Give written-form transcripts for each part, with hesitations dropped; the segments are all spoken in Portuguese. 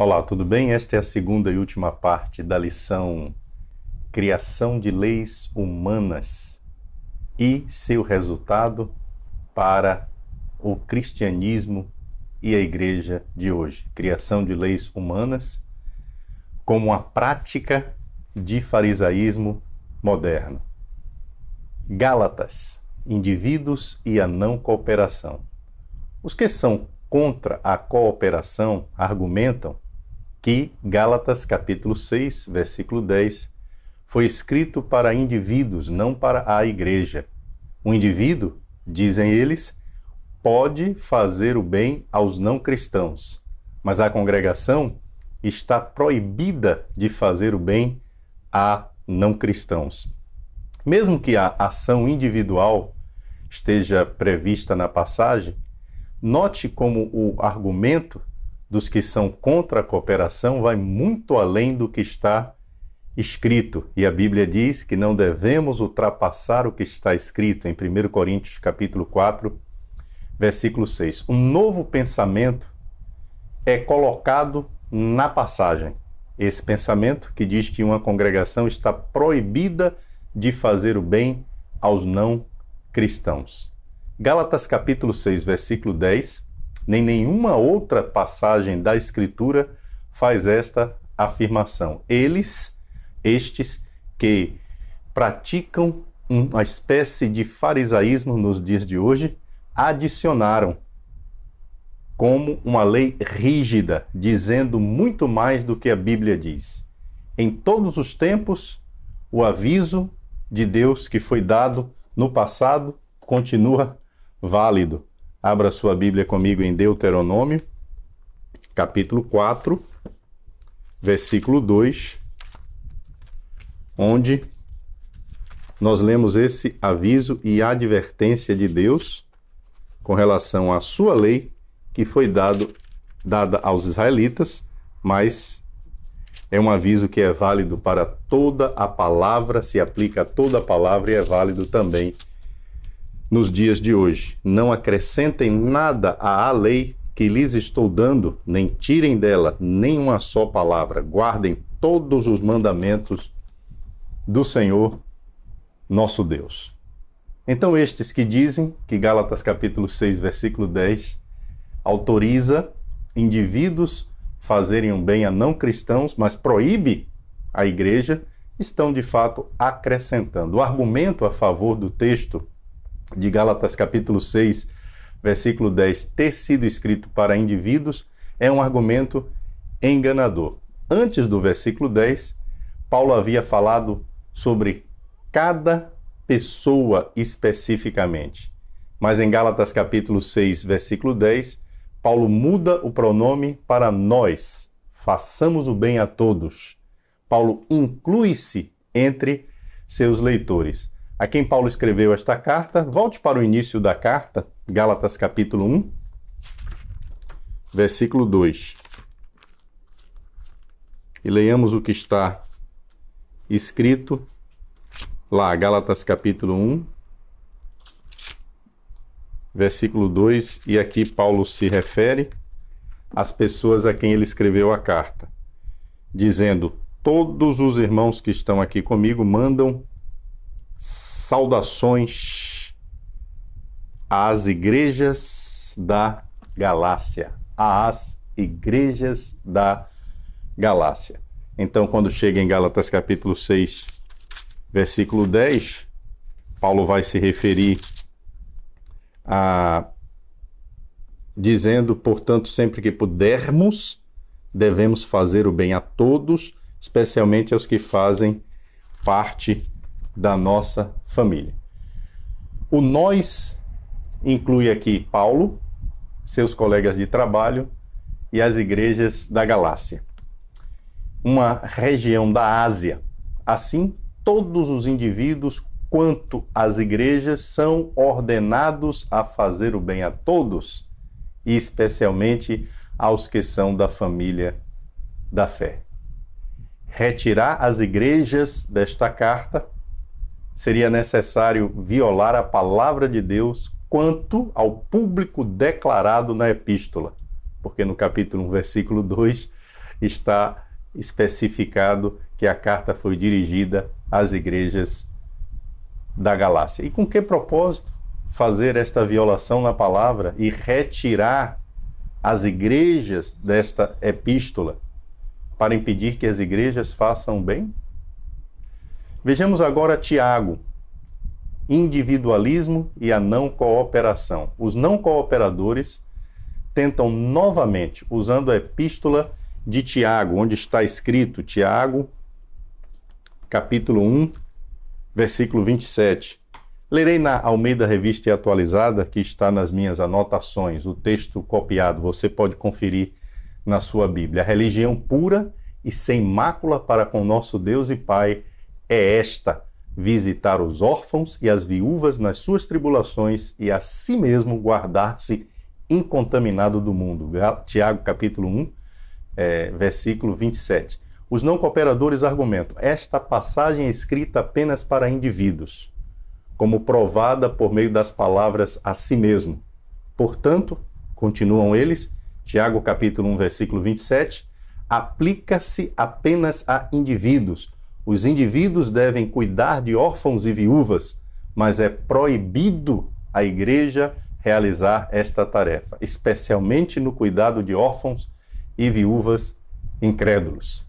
Olá, tudo bem? Esta é a segunda e última parte da lição Criação de Leis Humanas e seu resultado para o cristianismo e a igreja de hoje. Criação de leis humanas como a prática de farisaísmo moderno. Gálatas, indivíduos e a não cooperação. Os que são contra a cooperação argumentam que Gálatas capítulo 6, versículo 10, foi escrito para indivíduos, não para a igreja. O indivíduo, dizem eles, pode fazer o bem aos não cristãos, mas a congregação está proibida de fazer o bem a não cristãos. Mesmo que a ação individual esteja prevista na passagem, note como o argumento dos que são contra a cooperação vai muito além do que está escrito. E a Bíblia diz que não devemos ultrapassar o que está escrito em 1 Coríntios capítulo 4, versículo 6. Um novo pensamento é colocado na passagem. Esse pensamento que diz que uma congregação está proibida de fazer o bem aos não cristãos. Gálatas capítulo 6, versículo 10, nem nenhuma outra passagem da Escritura faz esta afirmação. Estes que praticam uma espécie de farisaísmo nos dias de hoje, adicionaram como uma lei rígida, dizendo muito mais do que a Bíblia diz. Em todos os tempos, o aviso de Deus que foi dado no passado continua válido. Abra sua Bíblia comigo em Deuteronômio, capítulo 4, versículo 2, onde nós lemos esse aviso e advertência de Deus com relação à sua lei que foi dada aos israelitas, mas é um aviso que é válido para toda a palavra, se aplica a toda a palavra e é válido também nos dias de hoje. Não acrescentem nada à lei que lhes estou dando, nem tirem dela nem uma só palavra. Guardem todos os mandamentos do Senhor, nosso Deus. Então estes que dizem que Gálatas capítulo 6, versículo 10, autoriza indivíduos fazerem um bem a não cristãos, mas proíbe a igreja, estão de fato acrescentando. O argumento a favor do texto de Gálatas capítulo 6, versículo 10, ter sido escrito para indivíduos, é um argumento enganador. Antes do versículo 10, Paulo havia falado sobre cada pessoa especificamente. Mas em Gálatas capítulo 6, versículo 10, Paulo muda o pronome para nós. Façamos o bem a todos. Paulo inclui-se entre seus leitores. A quem Paulo escreveu esta carta, volte para o início da carta, Gálatas capítulo 1, versículo 2. E leiamos o que está escrito lá, Gálatas capítulo 1, versículo 2, e aqui Paulo se refere às pessoas a quem ele escreveu a carta, dizendo: todos os irmãos que estão aqui comigo mandam saudações às igrejas da Galácia. Às igrejas da Galácia. Então, quando chega em Gálatas capítulo 6, versículo 10, Paulo vai se referir dizendo, portanto, sempre que pudermos, devemos fazer o bem a todos, especialmente aos que fazem parte da nossa família. O nós inclui aqui Paulo, seus colegas de trabalho e as igrejas da Galácia, uma região da Ásia. Assim, todos os indivíduos quanto as igrejas são ordenados a fazer o bem a todos, e especialmente aos que são da família da fé. Retirar as igrejas desta carta seria necessário violar a palavra de Deus quanto ao público declarado na epístola, porque no capítulo 1, versículo 2, está especificado que a carta foi dirigida às igrejas da Galácia. E com que propósito fazer esta violação na palavra e retirar as igrejas desta epístola para impedir que as igrejas façam bem? Vejamos agora Tiago, individualismo e a não cooperação. Os não cooperadores tentam novamente, usando a epístola de Tiago, onde está escrito, Tiago, capítulo 1, versículo 27. Lerei na Almeida Revista e Atualizada, que está nas minhas anotações, o texto copiado, você pode conferir na sua Bíblia. A religião pura e sem mácula para com nosso Deus e Pai é esta: visitar os órfãos e as viúvas nas suas tribulações e a si mesmo guardar-se incontaminado do mundo. Tiago, capítulo 1, versículo 27. Os não cooperadores argumentam: esta passagem é escrita apenas para indivíduos, como provada por meio das palavras a si mesmo. Portanto, continuam eles, Tiago, capítulo 1, versículo 27, aplica-se apenas a indivíduos. Os indivíduos devem cuidar de órfãos e viúvas, mas é proibido a igreja realizar esta tarefa, especialmente no cuidado de órfãos e viúvas incrédulos.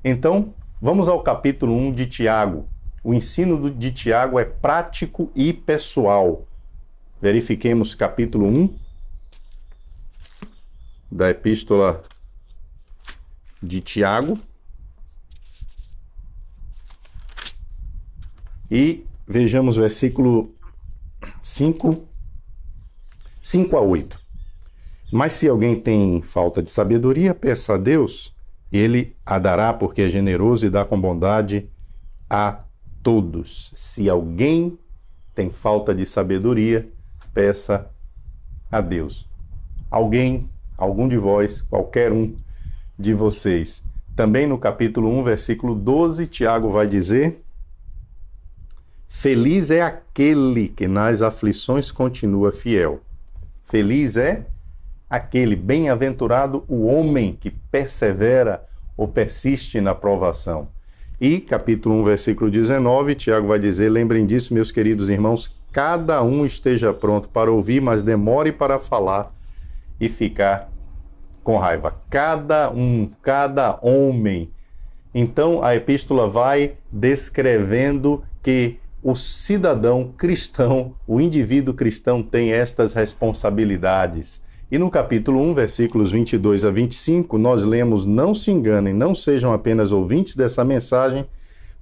Então, vamos ao capítulo 1 de Tiago. O ensino de Tiago é prático e pessoal. Verifiquemos capítulo 1 da epístola de Tiago. E vejamos versículo 5 a 8. Mas se alguém tem falta de sabedoria, peça a Deus, ele a dará, porque é generoso e dá com bondade a todos. Se alguém tem falta de sabedoria, peça a Deus. Algum de vós, qualquer um de vocês. Também no capítulo 1, versículo 12, Tiago vai dizer: feliz é aquele que nas aflições continua fiel. Feliz é aquele, bem-aventurado o homem que persevera ou persiste na provação. E capítulo 1, versículo 19, Tiago vai dizer: lembrem disso, meus queridos irmãos, cada um esteja pronto para ouvir, mas demore para falar e ficar com raiva. Cada homem. Então a epístola vai descrevendo que o cidadão cristão, o indivíduo cristão tem estas responsabilidades. E no capítulo 1, versículos 22 a 25, nós lemos: não se enganem, não sejam apenas ouvintes dessa mensagem,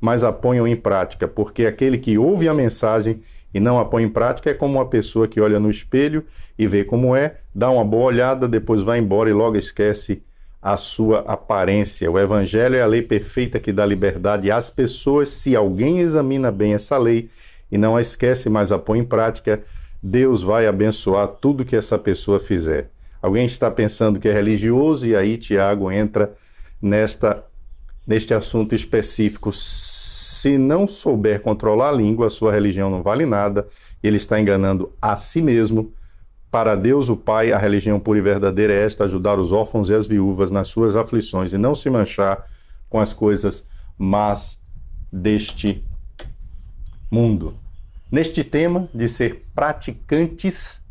mas a ponham em prática, porque aquele que ouve a mensagem e não a põe em prática é como uma pessoa que olha no espelho e vê como é, dá uma boa olhada, depois vai embora e logo esquece a sua aparência. O Evangelho é a lei perfeita que dá liberdade às pessoas. Se alguém examina bem essa lei e não a esquece, mas a põe em prática, Deus vai abençoar tudo que essa pessoa fizer. Alguém está pensando que é religioso e aí Tiago entra neste assunto específico. Se não souber controlar a língua, a sua religião não vale nada. Ele está enganando a si mesmo. Para Deus, o Pai, a religião pura e verdadeira é esta: ajudar os órfãos e as viúvas nas suas aflições e não se manchar com as coisas más deste mundo. Neste tema de ser praticantes,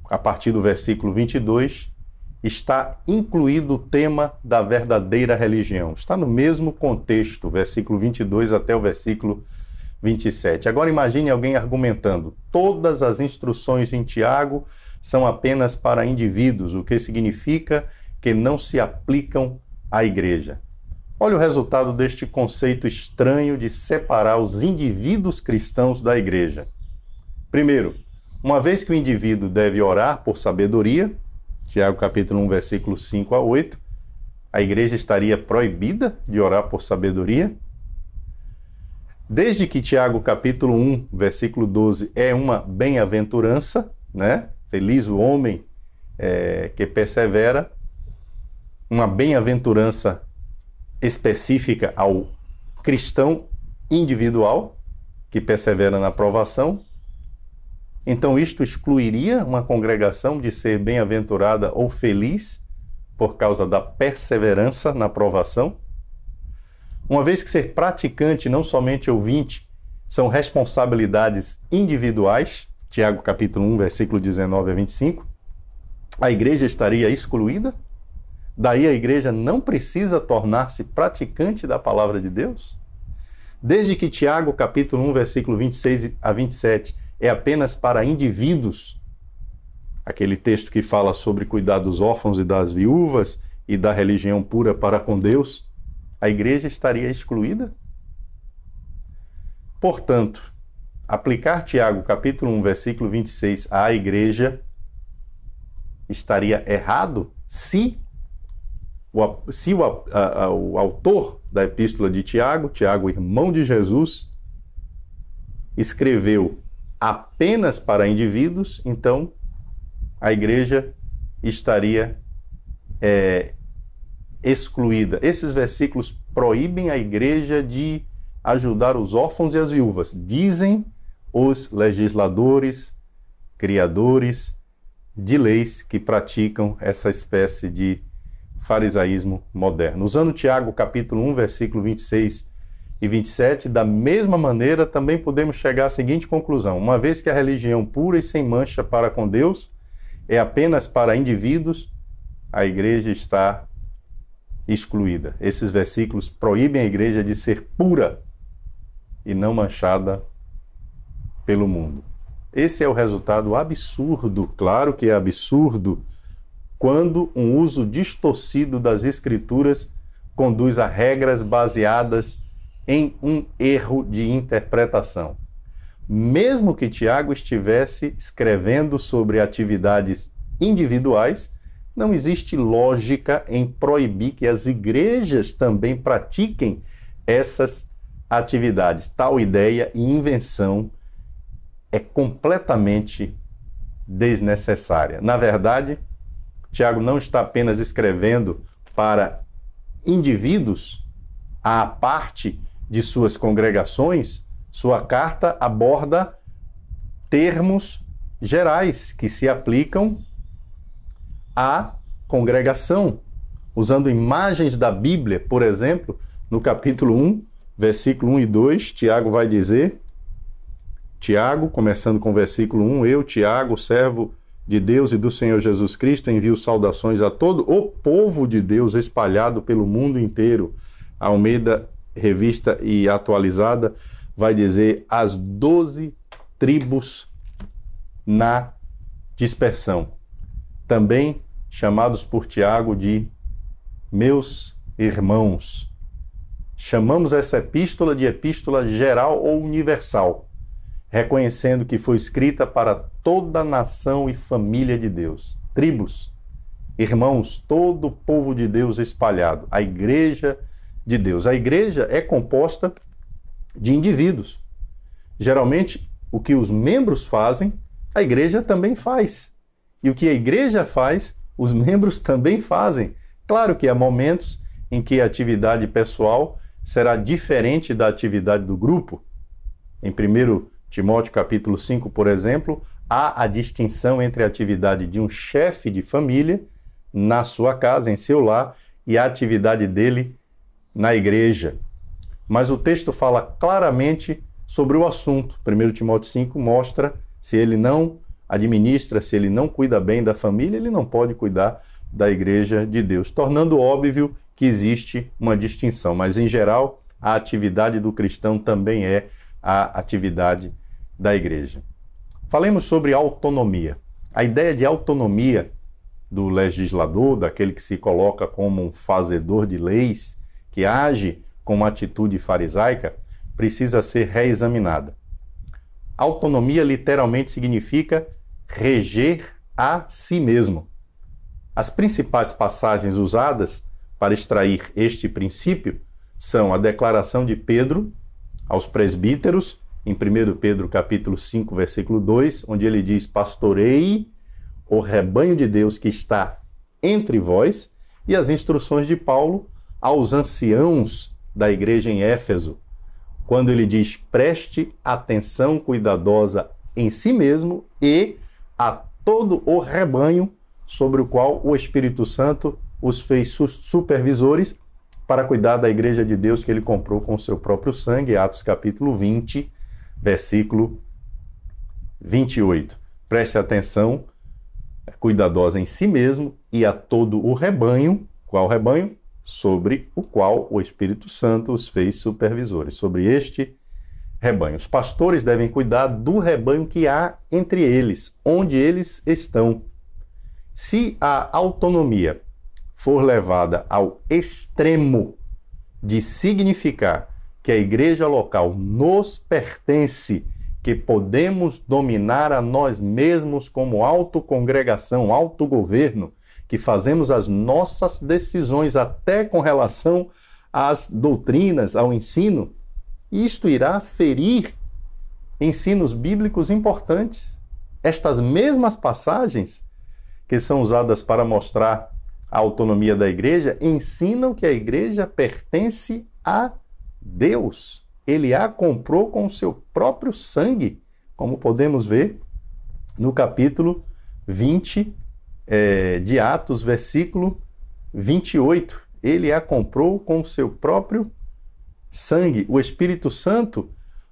a partir do versículo 22, está incluído o tema da verdadeira religião. Está no mesmo contexto, versículo 22 até o versículo 27. Agora imagine alguém argumentando: todas as instruções em Tiago são apenas para indivíduos, o que significa que não se aplicam à igreja. Olha o resultado deste conceito estranho de separar os indivíduos cristãos da igreja. Primeiro, uma vez que o indivíduo deve orar por sabedoria, Tiago capítulo 1, versículo 5 a 8, a igreja estaria proibida de orar por sabedoria? Desde que Tiago capítulo 1, versículo 12, é uma bem-aventurança, né? Feliz o homem que persevera, uma bem-aventurança específica ao cristão individual que persevera na provação. Então isto excluiria uma congregação de ser bem-aventurada ou feliz por causa da perseverança na provação? Uma vez que ser praticante, não somente ouvinte, são responsabilidades individuais, Tiago capítulo 1, versículo 19 a 25, a igreja estaria excluída? Daí a igreja não precisa tornar-se praticante da palavra de Deus? Desde que Tiago capítulo 1, versículo 26 a 27 é apenas para indivíduos, aquele texto que fala sobre cuidar dos órfãos e das viúvas e da religião pura para com Deus, a igreja estaria excluída? Portanto, aplicar Tiago capítulo 1, versículo 26 à igreja estaria errado se o autor da epístola de Tiago, Tiago, irmão de Jesus, escreveu apenas para indivíduos, então a igreja estaria excluída. Esses versículos proíbem a igreja de ajudar os órfãos e as viúvas, dizem os legisladores, criadores de leis que praticam essa espécie de farisaísmo moderno. Usando Tiago capítulo 1, versículo 26 e 27, da mesma maneira também podemos chegar à seguinte conclusão: uma vez que a religião pura e sem mancha para com Deus é apenas para indivíduos, a igreja está excluída. Esses versículos proíbem a igreja de ser pura e não manchada pelo mundo. Esse é o resultado absurdo, claro que é absurdo, quando um uso distorcido das Escrituras conduz a regras baseadas em um erro de interpretação. Mesmo que Tiago estivesse escrevendo sobre atividades individuais, não existe lógica em proibir que as igrejas também pratiquem essas atividades. Tal ideia e invenção é completamente desnecessária. Na verdade, Tiago não está apenas escrevendo para indivíduos à parte de suas congregações. Sua carta aborda termos gerais que se aplicam à congregação. Usando imagens da Bíblia, por exemplo, no capítulo 1, versículo 1 e 2, Tiago vai dizer, Tiago, começando com o versículo 1, eu, Tiago, servo de Deus e do Senhor Jesus Cristo, envio saudações a todo o povo de Deus espalhado pelo mundo inteiro. A Almeida, revista e atualizada, vai dizer as 12 tribos na dispersão. Também chamados por Tiago de meus irmãos. Chamamos essa epístola de epístola geral ou universal, reconhecendo que foi escrita para toda a nação e família de Deus. Tribos, irmãos, todo o povo de Deus espalhado, a igreja de Deus. A igreja é composta de indivíduos. Geralmente, o que os membros fazem, a igreja também faz. E o que a igreja faz, os membros também fazem. Claro que há momentos em que a atividade pessoal será diferente da atividade do grupo. Em 1 Timóteo capítulo 5, por exemplo, há a distinção entre a atividade de um chefe de família na sua casa, em seu lar, e a atividade dele na igreja. Mas o texto fala claramente sobre o assunto. 1 Timóteo 5 mostra, se ele não administra, se ele não cuida bem da família, ele não pode cuidar da igreja de Deus, tornando óbvio que existe uma distinção. Mas, em geral, a atividade do cristão também é a atividade da igreja. Falemos sobre autonomia. A ideia de autonomia do legislador, daquele que se coloca como um fazedor de leis, que age com uma atitude farisaica, precisa ser reexaminada. Autonomia literalmente significa reger a si mesmo. As principais passagens usadas para extrair este princípio são a declaração de Pedro aos presbíteros, em 1 Pedro capítulo 5, versículo 2, onde ele diz, pastorei o rebanho de Deus que está entre vós, e as instruções de Paulo aos anciãos da igreja em Éfeso, quando ele diz, preste atenção cuidadosa em si mesmo e a todo o rebanho sobre o qual o Espírito Santo os fez supervisores para cuidar da igreja de Deus que ele comprou com o seu próprio sangue, Atos capítulo 20, versículo 28. Preste atenção, cuidadosa em si mesmo e a todo o rebanho. Qual rebanho? Sobre o qual o Espírito Santo os fez supervisores. Sobre este rebanho. Os pastores devem cuidar do rebanho que há entre eles, onde eles estão. Se a autonomia for levada ao extremo de significar que a igreja local nos pertence, que podemos dominar a nós mesmos como autocongregação, autogoverno, que fazemos as nossas decisões até com relação às doutrinas, ao ensino, isto irá ferir ensinos bíblicos importantes. Estas mesmas passagens que são usadas para mostrar a autonomia da igreja ensinam que a igreja pertence a Deus. Ele a comprou com o seu próprio sangue, como podemos ver no capítulo 20 de Atos, versículo 28. Ele a comprou com o seu próprio sangue. O Espírito Santo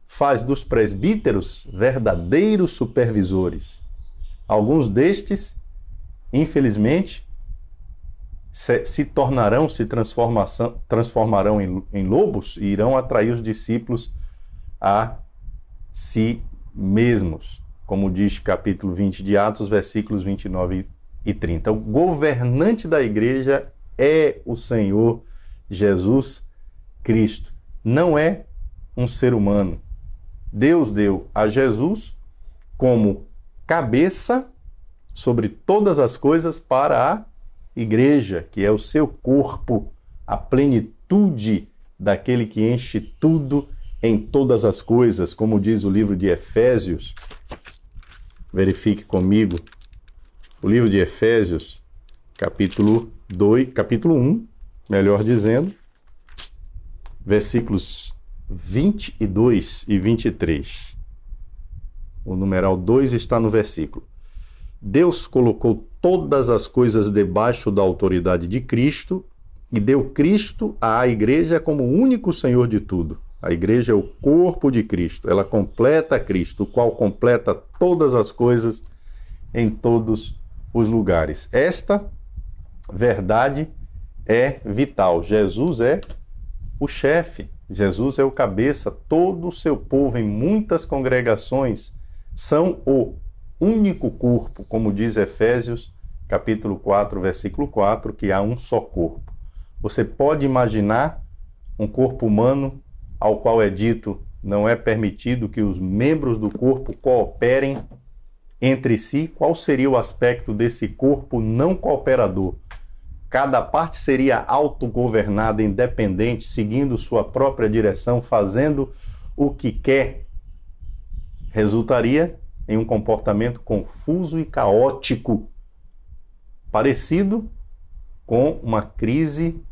faz dos presbíteros verdadeiros supervisores. Alguns destes, infelizmente, se transformarão em lobos e irão atrair os discípulos a si mesmos, como diz capítulo 20 de Atos, versículos 29 e 30. O governante da igreja é o Senhor Jesus Cristo. Não é um ser humano. Deus deu a Jesus como cabeça sobre todas as coisas para a igreja, que é o seu corpo, a plenitude daquele que enche tudo em todas as coisas, como diz o livro de Efésios. Verifique comigo. O livro de Efésios, capítulo 1, melhor dizendo, versículos 22 e 23. O numeral 2 está no versículo. Deus colocou todas as coisas debaixo da autoridade de Cristo e deu Cristo à igreja como o único Senhor de tudo. A igreja é o corpo de Cristo, ela completa Cristo, o qual completa todas as coisas em todos os lugares. Esta verdade é vital. Jesus é o chefe, Jesus é o cabeça, todo o seu povo em muitas congregações são o único corpo, como diz Efésios, capítulo 4, versículo 4, que há um só corpo. Você pode imaginar um corpo humano ao qual é dito, não é permitido que os membros do corpo cooperem entre si? Qual seria o aspecto desse corpo não cooperador? Cada parte seria autogovernada, independente, seguindo sua própria direção, fazendo o que quer. Resultaria em um comportamento confuso e caótico, parecido com uma crise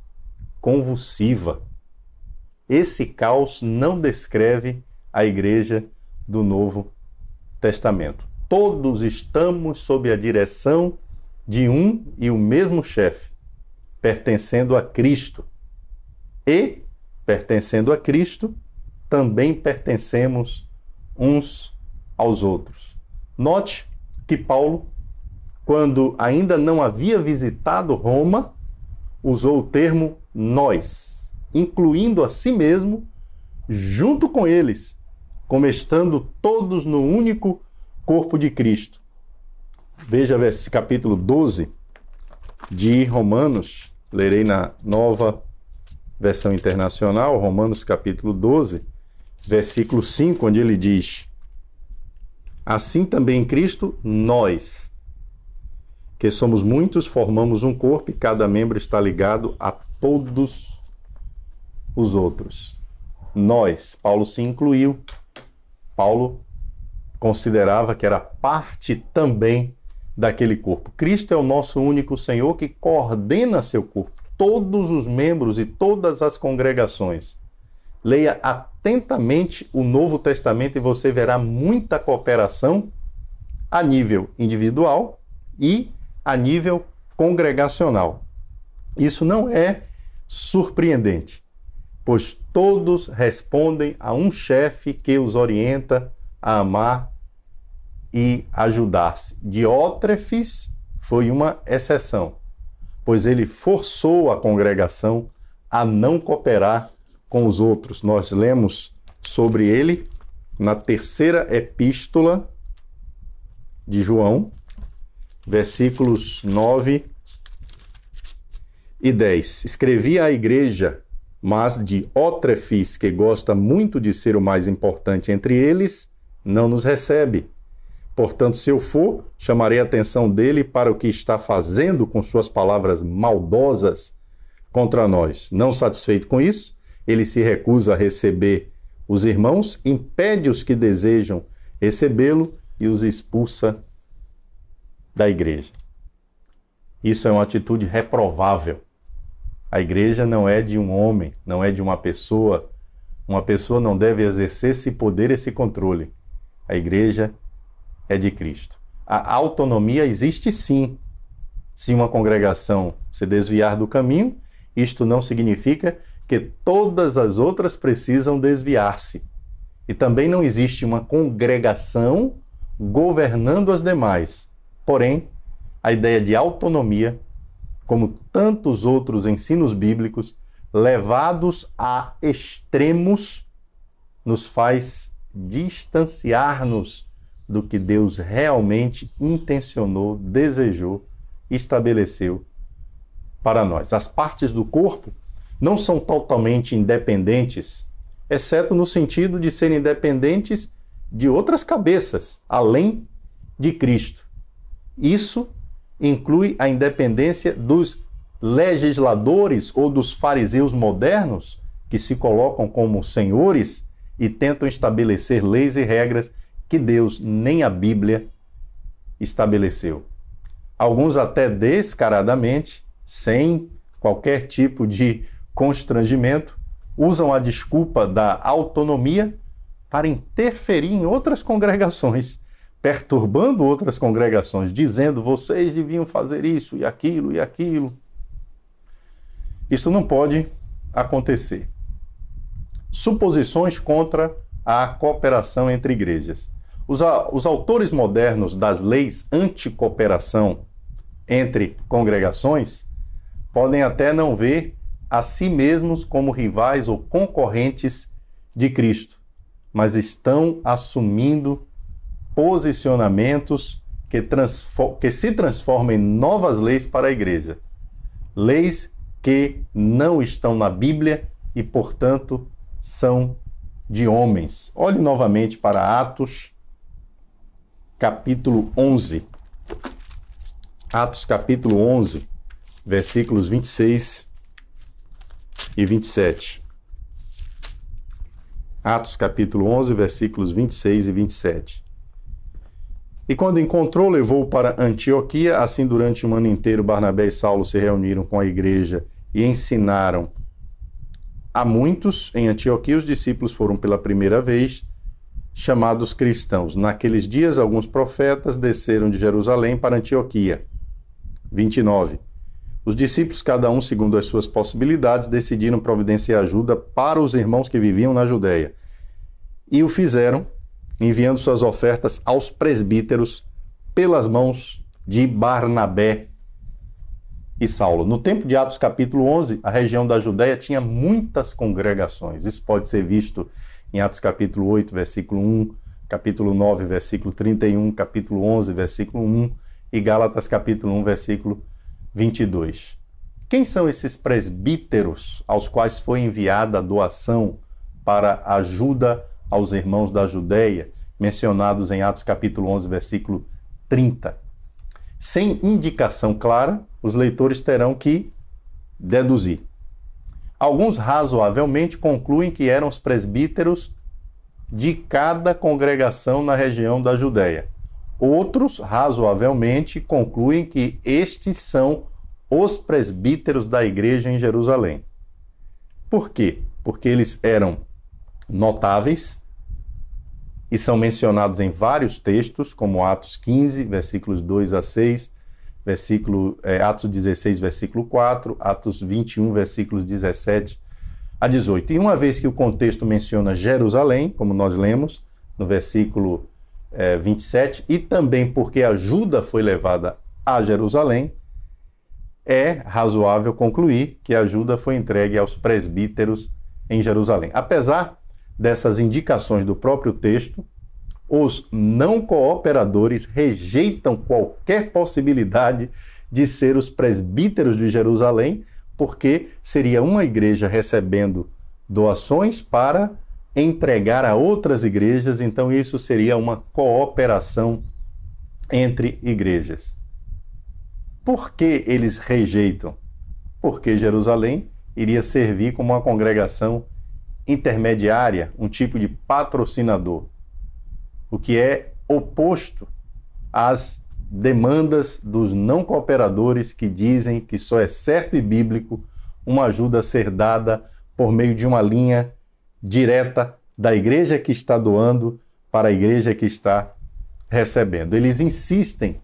convulsiva. Esse caos não descreve a igreja do Novo Testamento. Todos estamos sob a direção de um e o mesmo chefe, pertencendo a Cristo. E, pertencendo a Cristo, também pertencemos uns aos outros. Note que Paulo, quando ainda não havia visitado Roma, usou o termo nós, incluindo a si mesmo, junto com eles, como estando todos no único corpo de Cristo. Veja esse capítulo 12 de Romanos, lerei na Nova Versão Internacional, Romanos capítulo 12, versículo 5, onde ele diz: assim também em Cristo, nós, que somos muitos, formamos um corpo e cada membro está ligado a todos os outros. Nós, Paulo se incluiu. Paulo considerava que era parte também daquele corpo. Cristo é o nosso único Senhor que coordena seu corpo, todos os membros e todas as congregações. Leia atentamente o Novo Testamento e você verá muita cooperação a nível individual e a nível congregacional. Isso não é surpreendente, pois todos respondem a um chefe que os orienta a amar e ajudar-se. Diótrefes foi uma exceção, pois ele forçou a congregação a não cooperar com os outros. Nós lemos sobre ele na terceira epístola de João, versículos 9 e 10. Escrevi à igreja, mas Diótrefes, que gosta muito de ser o mais importante entre eles, não nos recebe. Portanto, se eu for, chamarei a atenção dele para o que está fazendo com suas palavras maldosas contra nós. Não satisfeito com isso, ele se recusa a receber os irmãos, impede os que desejam recebê-lo e os expulsa da igreja. Isso é uma atitude reprovável. A igreja não é de um homem, não é de uma pessoa. Uma pessoa não deve exercer esse poder, esse controle. A igreja é de Cristo. A autonomia existe sim. Se uma congregação se desviar do caminho, isto não significa que todas as outras precisam desviar-se. E também não existe uma congregação governando as demais. Porém, a ideia de autonomia, como tantos outros ensinos bíblicos, levados a extremos, nos faz distanciar-nos do que Deus realmente intencionou, desejou, estabeleceu para nós. As partes do corpo não são totalmente independentes, exceto no sentido de serem independentes de outras cabeças, além de Cristo. Isso inclui a independência dos legisladores ou dos fariseus modernos, que se colocam como senhores e tentam estabelecer leis e regras que Deus nem a Bíblia estabeleceu. Alguns até descaradamente, sem qualquer tipo de constrangimento, usam a desculpa da autonomia para interferir em outras congregações, perturbando outras congregações, dizendo: vocês deviam fazer isso e aquilo e aquilo. Isso não pode acontecer. Suposições contra a cooperação entre igrejas. Os autores modernos das leis anti-cooperação entre congregações podem até não ver a si mesmos como rivais ou concorrentes de Cristo, mas estão assumindo posicionamentos que se transformam em novas leis para a igreja. Leis que não estão na Bíblia e, portanto, são de homens. Olhe novamente para Atos, capítulo 11. Atos, capítulo 11, versículos 26 e 27. Atos, capítulo 11, versículos 26 e 27. E quando encontrou, levou para Antioquia. Assim, durante um ano inteiro, Barnabé e Saulo se reuniram com a igreja e ensinaram a muitos. Em Antioquia, os discípulos foram pela primeira vez chamados cristãos. Naqueles dias, alguns profetas desceram de Jerusalém para Antioquia. 29. Os discípulos, cada um segundo as suas possibilidades, decidiram providenciar ajuda para os irmãos que viviam na Judéia. E o fizeram, enviando suas ofertas aos presbíteros pelas mãos de Barnabé e Saulo. No tempo de Atos capítulo 11, a região da Judéia tinha muitas congregações. Isso pode ser visto em Atos capítulo 8, versículo 1, capítulo 9, versículo 31, capítulo 11, versículo 1 e Gálatas capítulo 1, versículo 22. Quem são esses presbíteros aos quais foi enviada a doação para ajuda aos irmãos da Judéia, mencionados em Atos capítulo 11, versículo 30? Sem indicação clara, os leitores terão que deduzir. Alguns razoavelmente concluem que eram os presbíteros de cada congregação na região da Judéia. Outros, razoavelmente, concluem que estes são os presbíteros da igreja em Jerusalém. Por quê? Porque eles eram notáveis e são mencionados em vários textos, como Atos 15, versículos 2 a 6, Atos 16, versículo 4, Atos 21, versículos 17 a 18. E uma vez que o contexto menciona Jerusalém, como nós lemos no versículo 27, e também porque a Juda foi levada a Jerusalém, é razoável concluir que a Juda foi entregue aos presbíteros em Jerusalém. Apesar dessas indicações do próprio texto, os não cooperadores rejeitam qualquer possibilidade de ser os presbíteros de Jerusalém, porque seria uma igreja recebendo doações para entregar a outras igrejas, então isso seria uma cooperação entre igrejas. Por que eles rejeitam? Porque Jerusalém iria servir como uma congregação intermediária, um tipo de patrocinador, o que é oposto às demandas dos não cooperadores que dizem que só é certo e bíblico uma ajuda a ser dada por meio de uma linha direta da igreja que está doando para a igreja que está recebendo. Eles insistem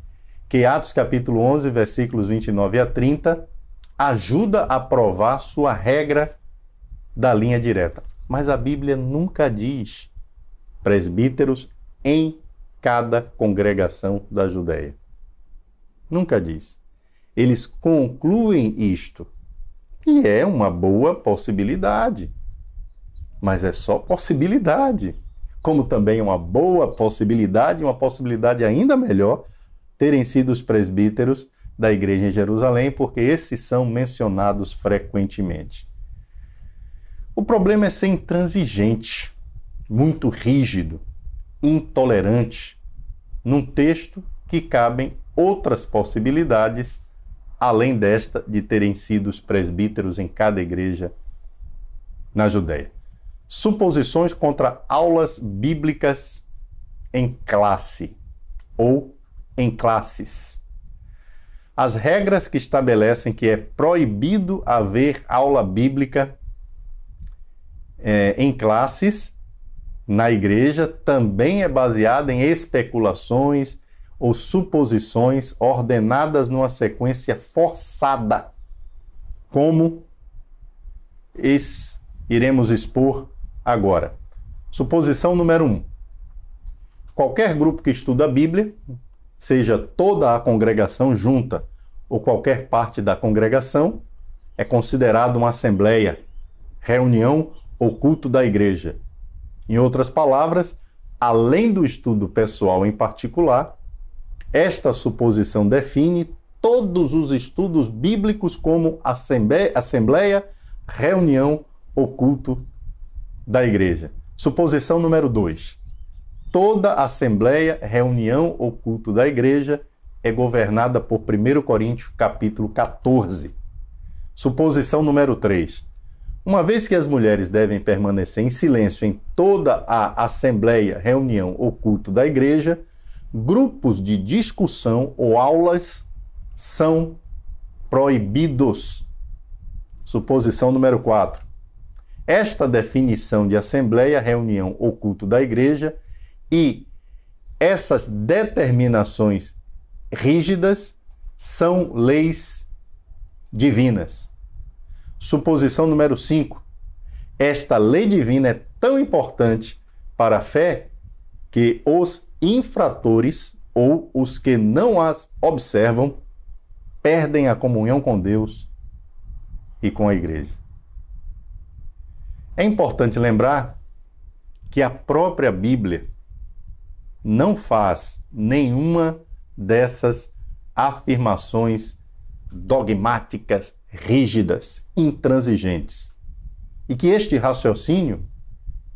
que Atos capítulo 11, versículos 29 a 30, ajuda a provar sua regra da linha direta. Mas a Bíblia nunca diz presbíteros em cada congregação da Judéia. Nunca diz. Eles concluem isto, e é uma boa possibilidade. Mas é só possibilidade. Como também é uma boa possibilidade, uma possibilidade ainda melhor, terem sido os presbíteros da igreja em Jerusalém, porque esses são mencionados frequentemente. O problema é ser intransigente, muito rígido, intolerante, num texto que cabem outras possibilidades, além desta de terem sido os presbíteros em cada igreja na Judéia. Suposições contra aulas bíblicas em classe ou em classes. As regras que estabelecem que é proibido haver aula bíblica em classes na igreja também é baseada em especulações ou suposições ordenadas numa sequência forçada, como iremos expor agora. Suposição número 1. Qualquer grupo que estuda a Bíblia, seja toda a congregação junta ou qualquer parte da congregação, é considerado uma assembleia, reunião ou culto da igreja. Em outras palavras, além do estudo pessoal em particular, esta suposição define todos os estudos bíblicos como assembleia, reunião ou culto da igreja. Suposição número 2. Toda assembleia, reunião ou culto da igreja é governada por 1 Coríntios capítulo 14. Suposição número 3. Uma vez que as mulheres devem permanecer em silêncio em toda a assembleia, reunião ou culto da igreja, grupos de discussão ou aulas são proibidos. Suposição número 4. Esta definição de assembleia, reunião ou culto da igreja e essas determinações rígidas são leis divinas. Suposição número 5. Esta lei divina é tão importante para a fé que os infratores ou os que não as observam perdem a comunhão com Deus e com a igreja. É importante lembrar que a própria Bíblia não faz nenhuma dessas afirmações dogmáticas, rígidas, intransigentes. E que este raciocínio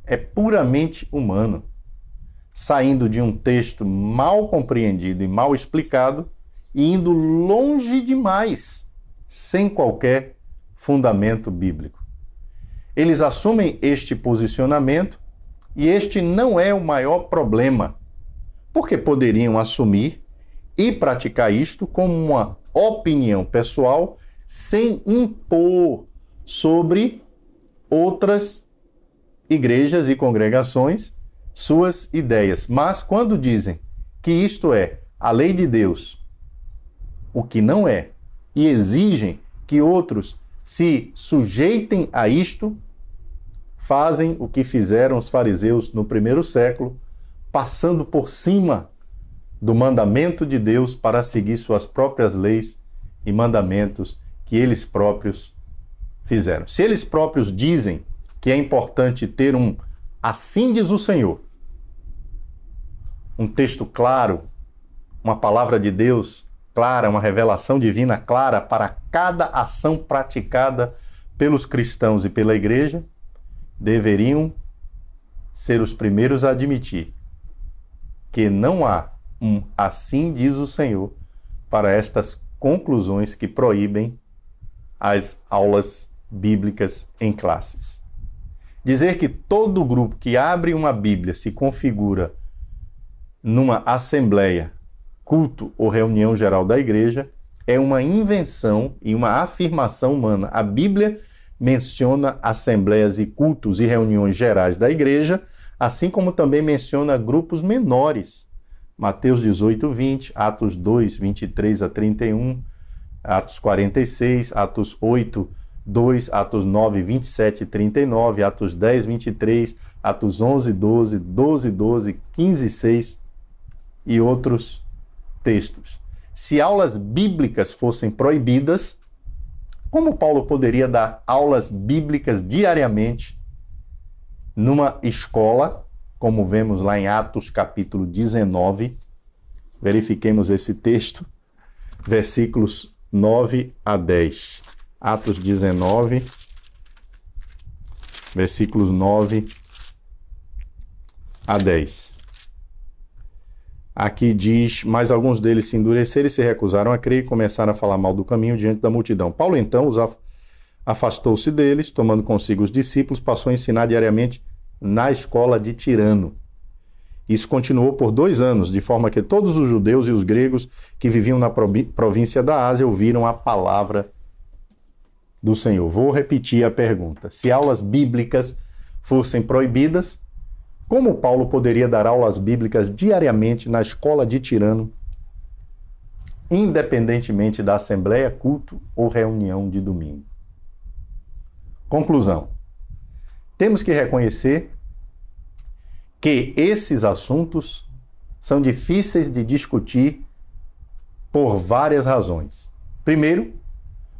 é puramente humano, saindo de um texto mal compreendido e mal explicado e indo longe demais, sem qualquer fundamento bíblico. Eles assumem este posicionamento e este não é o maior problema, porque poderiam assumir e praticar isto como uma opinião pessoal sem impor sobre outras igrejas e congregações suas ideias. Mas quando dizem que isto é a lei de Deus, o que não é e exigem que outros se sujeitem a isto, fazem o que fizeram os fariseus no primeiro século, passando por cima do mandamento de Deus para seguir suas próprias leis e mandamentos que eles próprios fizeram. Se eles próprios dizem que é importante ter um "assim diz o Senhor", um texto claro, uma palavra de Deus clara, uma revelação divina clara para cada ação praticada pelos cristãos e pela igreja, deveriam ser os primeiros a admitir que não há um "assim diz o Senhor" para estas conclusões que proíbem as aulas bíblicas em classes. Dizer que todo grupo que abre uma Bíblia se configura numa assembleia, culto ou reunião geral da igreja é uma invenção e uma afirmação humana. A Bíblia menciona assembleias e cultos e reuniões gerais da igreja, assim como também menciona grupos menores. Mateus 18, 20, Atos 2, 23 a 31, Atos 46, Atos 8, 2, Atos 9, 27 e 39, Atos 10, 23, Atos 11, 12, 12, 12, 15, 6 e outros textos. Se aulas bíblicas fossem proibidas, como Paulo poderia dar aulas bíblicas diariamente numa escola, como vemos lá em Atos capítulo 19? Verifiquemos esse texto, versículos 9 a 10. Atos 19, versículos 9 a 10. Aqui diz: mas alguns deles se endureceram e se recusaram a crer e começaram a falar mal do caminho diante da multidão. Paulo então afastou-se deles, tomando consigo os discípulos, passou a ensinar diariamente na escola de Tirano. Isso continuou por 2 anos, de forma que todos os judeus e os gregos que viviam na província da Ásia ouviram a palavra do Senhor. Vou repetir a pergunta. Se aulas bíblicas fossem proibidas, como Paulo poderia dar aulas bíblicas diariamente na escola de Tirano, independentemente da assembleia, culto ou reunião de domingo? Conclusão. Temos que reconhecer que esses assuntos são difíceis de discutir por várias razões. Primeiro,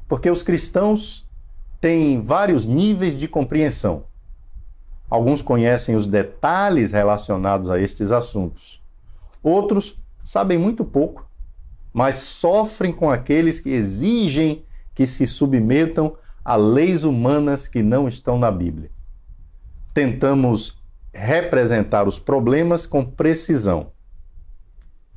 porque os cristãos têm vários níveis de compreensão. Alguns conhecem os detalhes relacionados a estes assuntos. Outros sabem muito pouco, mas sofrem com aqueles que exigem que se submetam a leis humanas que não estão na Bíblia. Tentamos representar os problemas com precisão.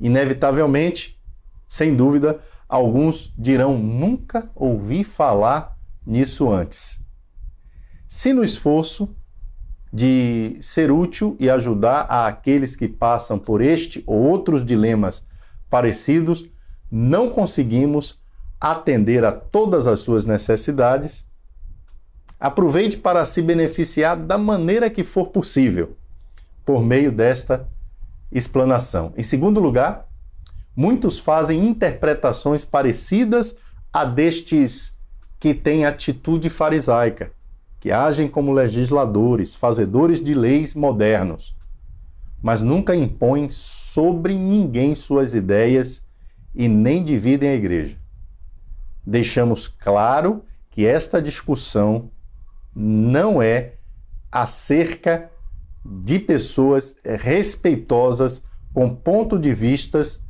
Inevitavelmente, sem dúvida, alguns dirão: nunca ouvi falar nisso antes. Se no esforço de ser útil e ajudar aqueles que passam por este ou outros dilemas parecidos, não conseguimos atender a todas as suas necessidades, aproveite para se beneficiar da maneira que for possível, por meio desta explanação. Em segundo lugar, muitos fazem interpretações parecidas a destes que têm atitude farisaica, que agem como legisladores, fazedores de leis modernos, mas nunca impõem sobre ninguém suas ideias e nem dividem a igreja. Deixamos claro que esta discussão não é acerca de pessoas respeitosas com pontos de vistas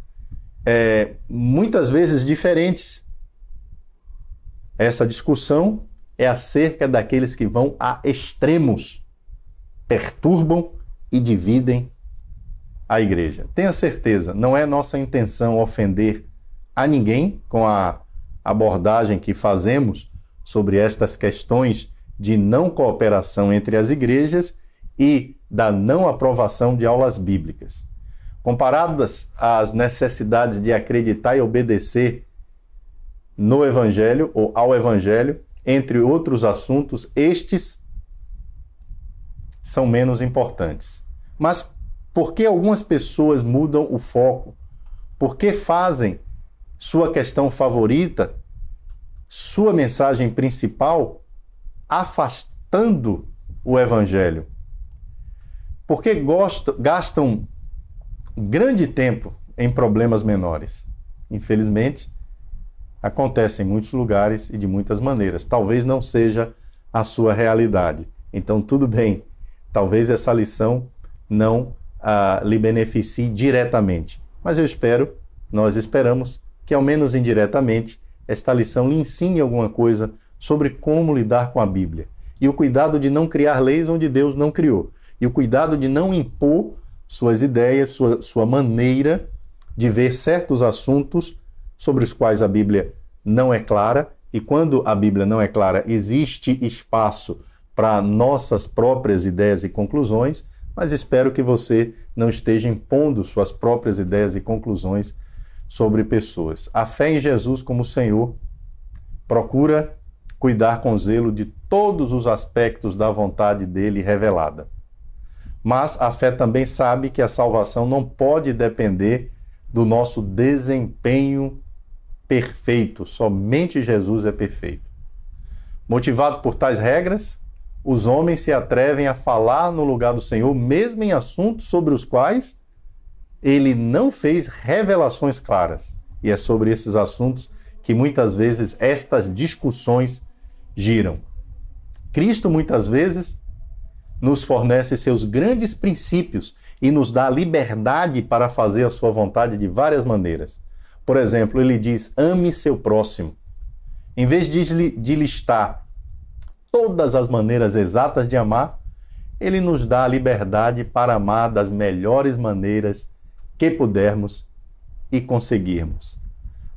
muitas vezes diferentes. Essa discussão é acerca daqueles que vão a extremos, perturbam e dividem a igreja. Tenha certeza, não é nossa intenção ofender a ninguém com a abordagem que fazemos sobre estas questões de não cooperação entre as igrejas e da não aprovação de aulas bíblicas. Comparadas às necessidades de acreditar e obedecer no Evangelho ou ao Evangelho, entre outros assuntos, estes são menos importantes. Mas por que algumas pessoas mudam o foco? Por que fazem sua questão favorita, sua mensagem principal, afastando o Evangelho. Porque gastam grande tempo em problemas menores. Infelizmente, acontece em muitos lugares e de muitas maneiras. Talvez não seja a sua realidade. Então, tudo bem. Talvez essa lição não lhe beneficie diretamente. Mas nós esperamos que, ao menos indiretamente, esta lição lhe ensine alguma coisa sobre como lidar com a Bíblia. E o cuidado de não criar leis onde Deus não criou. E o cuidado de não impor suas ideias, sua maneira de ver certos assuntos sobre os quais a Bíblia não é clara. E quando a Bíblia não é clara, existe espaço para nossas próprias ideias e conclusões, mas espero que você não esteja impondo suas próprias ideias e conclusões sobre pessoas. A fé em Jesus como Senhor procura cuidar com zelo de todos os aspectos da vontade dele revelada. Mas a fé também sabe que a salvação não pode depender do nosso desempenho perfeito. Somente Jesus é perfeito. Motivado por tais regras, os homens se atrevem a falar no lugar do Senhor, mesmo em assuntos sobre os quais ele não fez revelações claras. E é sobre esses assuntos que muitas vezes estas discussões giram. Cristo muitas vezes nos fornece seus grandes princípios e nos dá liberdade para fazer a sua vontade de várias maneiras. Por exemplo, ele diz, ame seu próximo. Em vez de listar todas as maneiras exatas de amar, ele nos dá a liberdade para amar das melhores maneiras que pudermos e conseguirmos.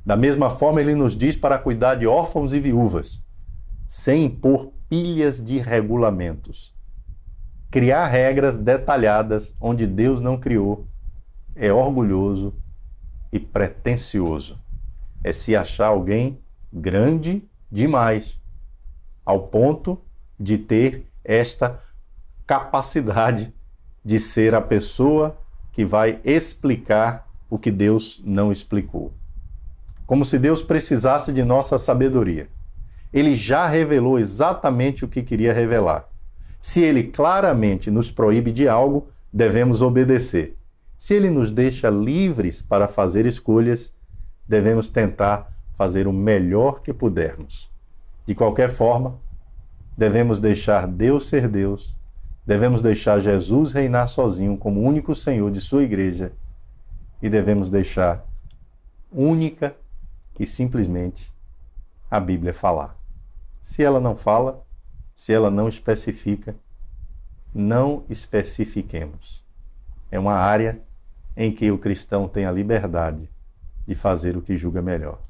Da mesma forma, ele nos diz para cuidar de órfãos e viúvas, sem impor pilhas de regulamentos. Criar regras detalhadas onde Deus não criou é orgulhoso e pretensioso. É se achar alguém grande demais, ao ponto de ter esta capacidade de ser a pessoa que vai explicar o que Deus não explicou. Como se Deus precisasse de nossa sabedoria. Ele já revelou exatamente o que queria revelar. Se ele claramente nos proíbe de algo, devemos obedecer. Se ele nos deixa livres para fazer escolhas, devemos tentar fazer o melhor que pudermos. De qualquer forma, devemos deixar Deus ser Deus, devemos deixar Jesus reinar sozinho como único Senhor de sua igreja e devemos deixar única e simplesmente a Bíblia falar. Se ela não fala, se ela não especifica, não especifiquemos. É uma área em que o cristão tem a liberdade de fazer o que julga melhor.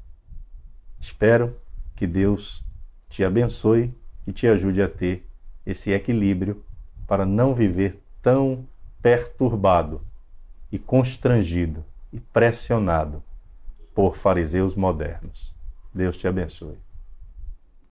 Espero que Deus te abençoe e te ajude a ter esse equilíbrio para não viver tão perturbado e constrangido e pressionado por fariseus modernos. Deus te abençoe.